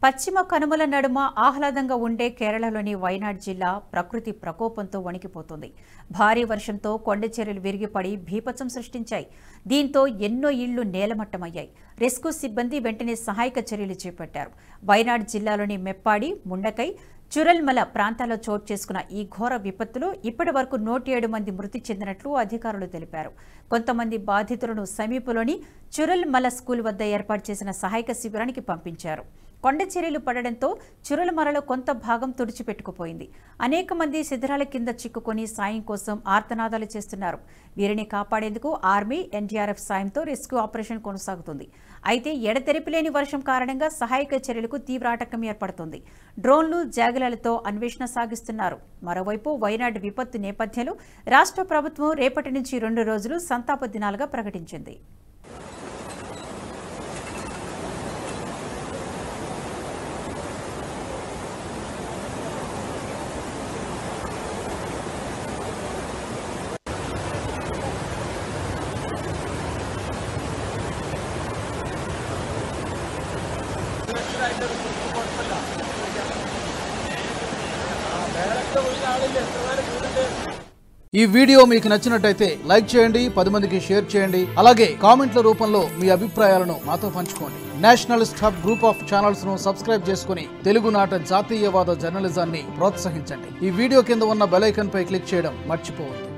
పశ్చిమ కనుమల నడుమ ఆహ్లాదంగా ఉండే కేరళలోని వైనాడ్ జిల్లా ప్రకృతి ప్రకోపంతో వణికిపోతుంది. భారీ వర్షంతో కొండచెరువులు విరిగిపడి బీభత్సం సృష్టించాయి. దీంతో ఎన్నో ఇళ్లు నేలమట్టమయ్యాయి. రెస్క్యూ సిబ్బంది వెంటనే సహాయక చర్యలు చేపట్టారు. వైనాడ్ జిల్లాలోని మెప్పాడి, ముండకై, చురల్మల ప్రాంతాల్లో చోటు చేసుకున్న ఈ ఘోర విపత్తులో ఇప్పటి వరకు 107 మంది మృతి చెందినట్లు అధికారులు తెలిపారు. కొంతమంది బాధితులను సమీపంలోని చురల్మల స్కూల్ వద్ద ఏర్పాటు చేసిన సహాయక శిబిరానికి పంపించారు. కొండ చర్యలు పడడంతో చురల్మలలో కొంత భాగం తుడిచిపెట్టుకుపోయింది. అనేక మంది శిథిరాల కింద చిక్కుకొని సాయం కోసం ఆర్తనాదాలు చేస్తున్నారు. వీరిని కాపాడేందుకు ఆర్మీ, ఎన్డీఆర్ఎఫ్ సాయంతో రెస్క్యూ ఆపరేషన్ కొనసాగుతుంది. అయితే ఎడతెరిపిలేని వర్షం కారణంగా సహాయక చర్యలకు తీవ్ర ఆటంకం ఏర్పడుతుంది. డ్రోన్లు, జాగిలాలతో అన్వేషణ సాగిస్తున్నారు. మరోవైపు వైనాడ్ విపత్తు నేపథ్యంలో రాష్ట్ర ప్రభుత్వం రేపటి నుంచి 2 రోజులు సంతాప దినాలుగా ప్రకటించింది. ఈ వీడియో మీకు నచ్చినట్టయితే లైక్ చేయండి, 10 మందికి షేర్ చేయండి. అలాగే కామెంట్ల రూపంలో మీ అభిప్రాయాలను మాతో పంచుకోండి. Nationalist hub group of channels ను సబ్స్క్రైబ్ చేసుకుని తెలుగునాట జాతీయవాద జర్నలిజాన్ని ప్రోత్సహించండి. ఈ వీడియో కింద ఉన్న బెల్ ఐకాన్ పై క్లిక్ చేయడం మర్చిపోవద్దు.